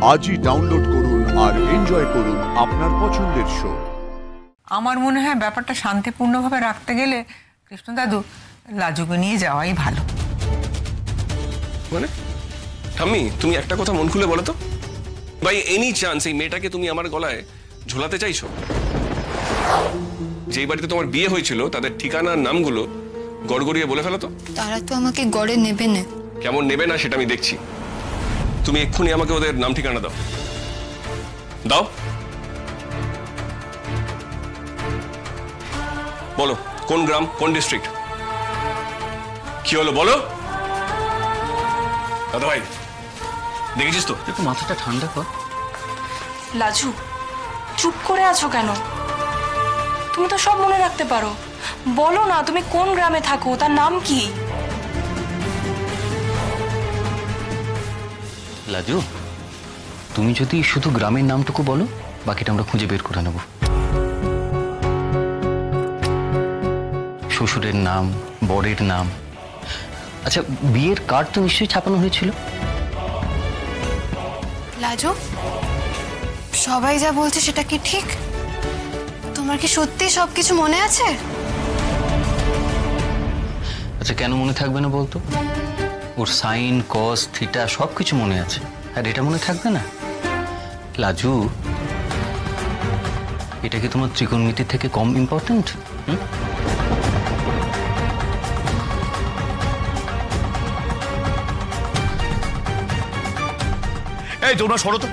আজই ডাউনলোড করুন আর এনজয় করুন আপনার পছন্দের শো। আমার মনে হয় ব্যাপারটা শান্তিপূর্ণভাবে রাখতে গেলে কৃষ্ণ দাদু লাজুকে নিয়ে যাওয়াই ভালো। মানে ঠাম্মি, তুমি একটা কথা মন খুলে বলো তো, বাই এনি চান্স এই মেয়েটাকে তুমি আমার গলায় ঝোলাতে চাইছো? যেই বাড়িতে তোমার বিয়ে হয়েছিল তাদের ঠিকানার নামগুলো গড়গড়িয়ে বলে ফেলো তো। তারা তো আমাকে গড়ে নেবে না। কেমন নেবে না সেটা আমি দেখছি। তুমি এক্ষুনি আমাকে ওদের নাম ঠিকানা দাও। দাও, বলো কোন গ্রাম, কোন ডিস্ট্রিক্ট, কি হলো বলো। দাদা ভাই দেখেছিস তো? একটু মাথাটা ঠান্ডা কর। লাজু, চুপ করে আছো কেন? তুমি তো সব মনে রাখতে পারো। বলো না তুমি কোন গ্রামে থাকো, তার নাম কি? লাজু, তুমি যদি শুধু গ্রামের নামটুকু বলো, বাকিটা আমরা খুঁজে বের করে নেব। শ্বশুরের নাম, বরের নাম। আচ্ছা, বিয়ের কার্ড তো নিশ্চয়ই ছাপানো হয়েছিল? লাজু, সবাই যা বলছে সেটা কি ঠিক? তোমার কি সত্যি সবকিছু মনে আছে? আচ্ছা, কেন মনে থাকবে না বলতো? ওর সাইন, কস, থিটা সবকিছু মনে আছে, আর এটা মনে থাকবে না? লাজু, এটা কি তোমার ত্রিকোণমিতি থেকে কম ইম্পর্টেন্ট? এই তোমরা সরো তো,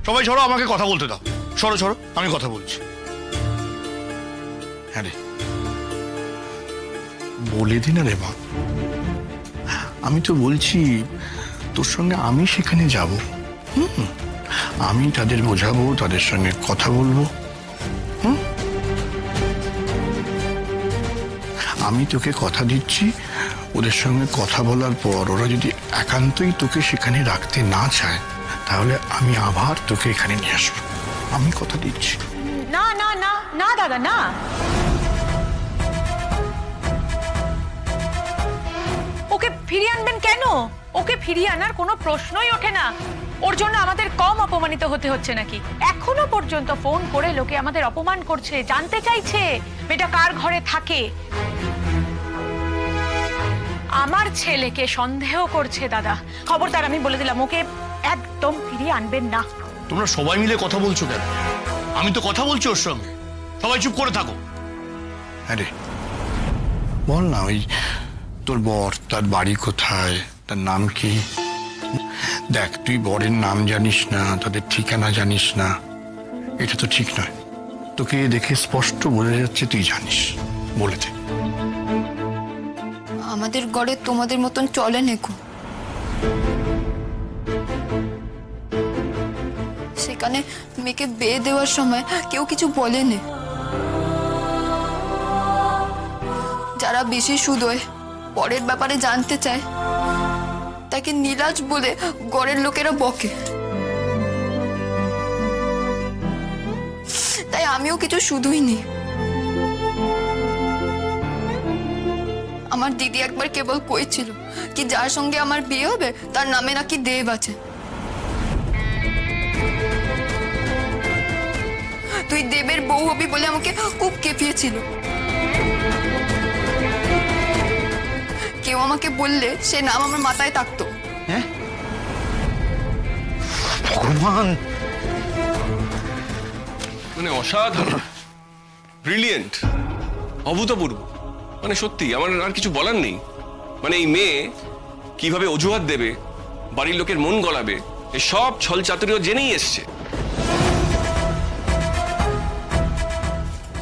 সবাই সরো, আমাকে কথা বলতে দাও। সরো সরো, আমি কথা বলছি। হ্যাঁ রে, বলে দি না রে মা, আমি তো বলছি তোর সঙ্গে আমি সেখানে যাব। আমি তাদের বোঝাবো, তাদের সঙ্গে কথা বলবো। আমি তোকে কথা দিচ্ছি, ওদের সঙ্গে কথা বলার পর ওরা যদি একান্তই তোকে সেখানে রাখতে না চায়, তাহলে আমি আবার তোকে এখানে নিয়ে আসবো। আমি কথা দিচ্ছি। না না না না দাদা, না। ওকে ফিরিয়ে আনবেন কেন? ওকে ফিরিয়ে আনার কোনো প্রশ্নই ওঠে না। ওর জন্য আমাদের কম অপমানিত হতে হচ্ছে নাকি? এখনো পর্যন্ত ফোন করে লোকে আমাদের অপমান করছে, জানতে চাইছে মেয়েটা কার ঘরে থাকে। আমার ছেলেকে সন্দেহ করছে দাদা। খবরদার, আমি বলে দিলাম, ওকে একদম ফিরিয়ে আনবেন না। তোমরা সবাই মিলে কথা বলছো কেন? আমি তো কথা বলছি ওর সঙ্গে, সবাই চুপ করে থাকো। আরে বল না, ওই তোর বর, তার বাড়ি কোথায়, তার নাম কি? দেখ, তুই বরের নাম জানিস না, তাদের ঠিকানা জানিস না, এটা তো ঠিক নয়। তোকে দেখে স্পষ্ট বোঝা যাচ্ছে তুই জানিস, বলে দে। আমাদের গড়ে তোমাদের মতন চলে নেকো। সেখানে মেয়েকে বিয়ে দেওয়ার সময় কেউ কিছু বলেনি। যারা বেশি সুদয়, পরের ব্যাপারে জানতে চায়, তাকে নীলাজ বলে গড়ের লোকেরা বকে। তাই আমিও কিছু শুধুই নি। আমার দিদি একবার কেবল কইছিল কি যার সঙ্গে আমার বিয়ে হবে তার নামে নাকি দেব আছে। তুই দেবের বউ হবি বলে আমাকে খুব কেঁপিয়েছিল। কেউ আমাকে বললে সে নাম আমার মাথায় থাকতো। হ্যাঁ, ভগবান, মানে অসাধারণ, ব্রিলিয়েন্ট, অভূতপূর্ব। মানে সত্যি আমার আর কিছু বলার নেই। মানে এই মেয়ে কিভাবে অজুহাত দেবে, বাড়ির লোকের মন গলাবে, এই সব ছল চাতুরিও জেনেই এসছে।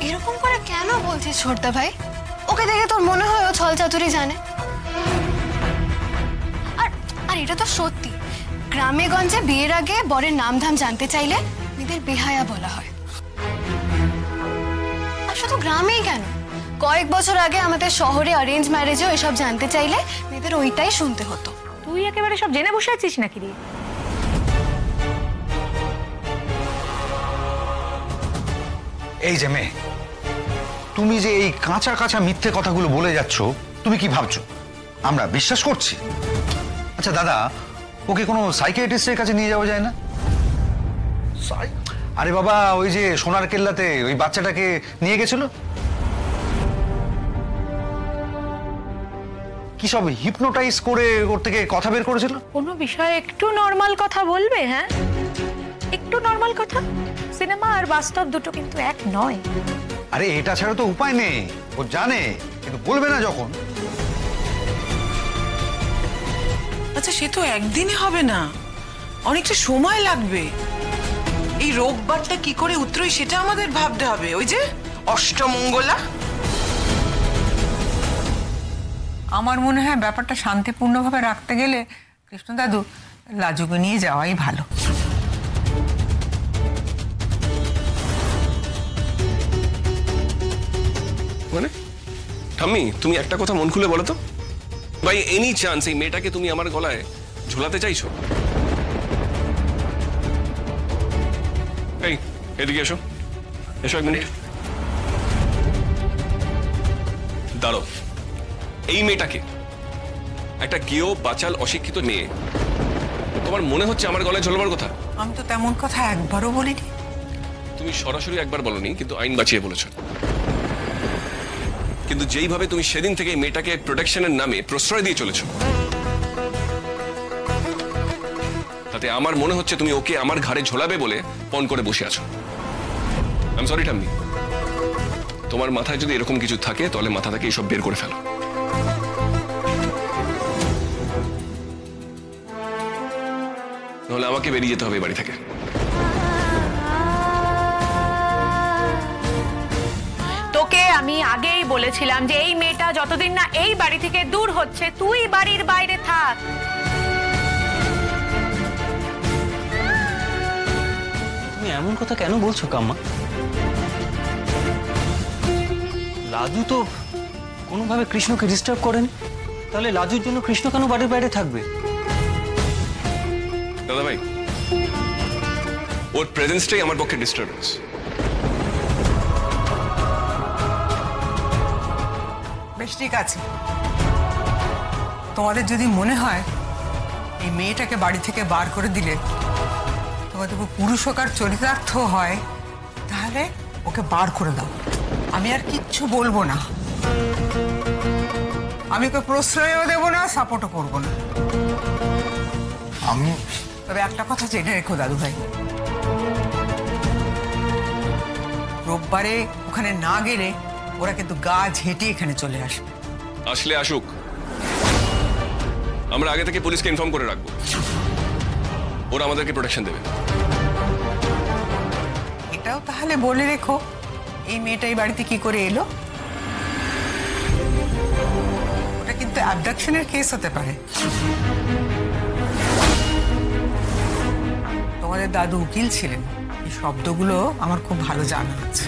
এরকম করে কেন বলছিস ছোটদা ভাই? ওকে দেখে তোর মনে হয় ও ছল চাতুরি জানে? আর এটা তো সত্যি, গ্রামে গঞ্জে বিয়ের আগে বরের নামধাম জানতে চাইলে মেয়েদের বেহায়া বলা হয়। আর শুধু গ্রামেই কেন, কয়েক বছর আগে আমাদের শহরে অ্যারেঞ্জ ম্যারেজেও এসব জানতে চাইলে মেয়েদের ওইটাই শুনতে হতো। তুই একেবারে সব জেনে বসে আছিস নাকি রে? এই যে মেয়ে, তুমি যে এই কাঁচা কাঁচা মিথ্যে কথাগুলো বলে যাচ্ছ, তুমি কি ভাবছো আমরা বিশ্বাস করছি? আচ্ছা দাদা, ওকে কোনো সাইকিয়াট্রিস্টের কাছে নিয়ে যাওয়া যায় না? আরে বাবা, ওই যে সোনার কেল্লাতে ওই বাচ্চাটাকে নিয়ে গেছিল, কি সব হিপনোটাইজ করে ওর থেকে কথা বের করেছিল। কোনো বিষয়ে একটু নর্মাল কথা বলবে? হ্যাঁ, একটু নর্মাল কথা। সিনেমা আর বাস্তব দুটো কিন্তু এক নয়। আরে এটা ছাড়া তো উপায় নেই, ও জানে কিন্তু বলবে না যখন। আচ্ছা, সে তো একদিনে হবে না, অনেকটা সময় লাগবে। এই রোববারটা কি করে উতরোয় সেটা আমাদের ভাবতে হবে। ওই যে অষ্টমঙ্গলা, আমার মনে হয় ব্যাপারটা শান্তিপূর্ণভাবে রাখতে গেলে কৃষ্ণ দাদু লাজুকে নিয়ে যাওয়াই ভালো। মানে ঠাম্মি, তুমি একটা কথা মন খুলে বলো তো, বাই এনি চান্স এই মেয়েটাকে তুমি আমার গলায় ঝোলাতে চাইছো? এই এদিকে এসো, এসো এক মিনিট। দাঁড়ো, এই মেয়েটাকে, একটা গেও বাচাল অশিক্ষিত মেয়ে, তোমার মনে হচ্ছে আমার গলায় ঝোলাবার কথা? আমি তো তেমন কথা একবারও বলিনি। তুমি সরাসরি একবার বলনি, কিন্তু আইন বাঁচিয়ে বলেছো। কিন্তু যেইভাবে তুমি সেদিন থেকে এই মেয়েটাকে প্রোটেকশনের নামে প্রশ্রয় দিয়ে চলেছো, তাতে আমার মনে হচ্ছে তুমি ওকে আমার ঘাড়ে ঝোলাবে বলে পণ করে বসে আছো। আই এম সরি ঠাম্মি, তোমার মাথায় যদি এরকম কিছু থাকে তাহলে মাথা থেকে এইসব বের করে ফেলো। নাহলে আমাকে বেরিয়ে যেতে হবে এই বাড়ি থেকে। তোকে আমি আগেই বলেছিলাম যে এই মেয়েটা যতদিন না এই বাড়ি থেকে দূর হচ্ছে তুই বাড়ির বাইরে থাক। তুমি এমন কথা কেন বলছো কাম্মা? লাজু তো কোনোভাবে কৃষ্ণকে ডিস্টার্ব করেনি, তাহলে লাজুর জন্য কৃষ্ণ কেন বাড়ির বাইরে থাকবে? দাদা ভাই, ওর প্রেজেন্সটাই আমার পক্ষে ডিস্টার্বেন্স। বেশ, ঠিক আছে। তোমাদের যদি মনে হয় এই মেয়েটাকে বাড়ি থেকে বার করে দিলে তোমাদের পুরুষ হোক আর চরিতার্থ হয়, তাহলে ওকে বার করে দাও। আমি আর কিচ্ছু বলবো না। আমি ওকে প্রশ্রয়ও দেবো না, সাপোর্টও করবো না। আমি তবে একটা কথা জেনে রেখো দাদু ভাই, রোববারে ওখানে না গেলে ওরা কিন্তু গা ঝেঁটে এখানে চলে আসবে। আসলে আসুক, আমরা আগে থেকে পুলিশকে ইনফর্ম করে রাখবো, ওরা আমাদেরকে প্রোটেকশন দেবে। এটাও তাহলে বলে রেখো, এই মেয়েটা এই বাড়িতে কি করে এলো। ওটা কিন্তু অ্যাবডাকশনের কেস হতে পারে। তোমাদের দাদু উকিল ছিলেন, এই শব্দগুলো আমার খুব ভালো জানা আছে।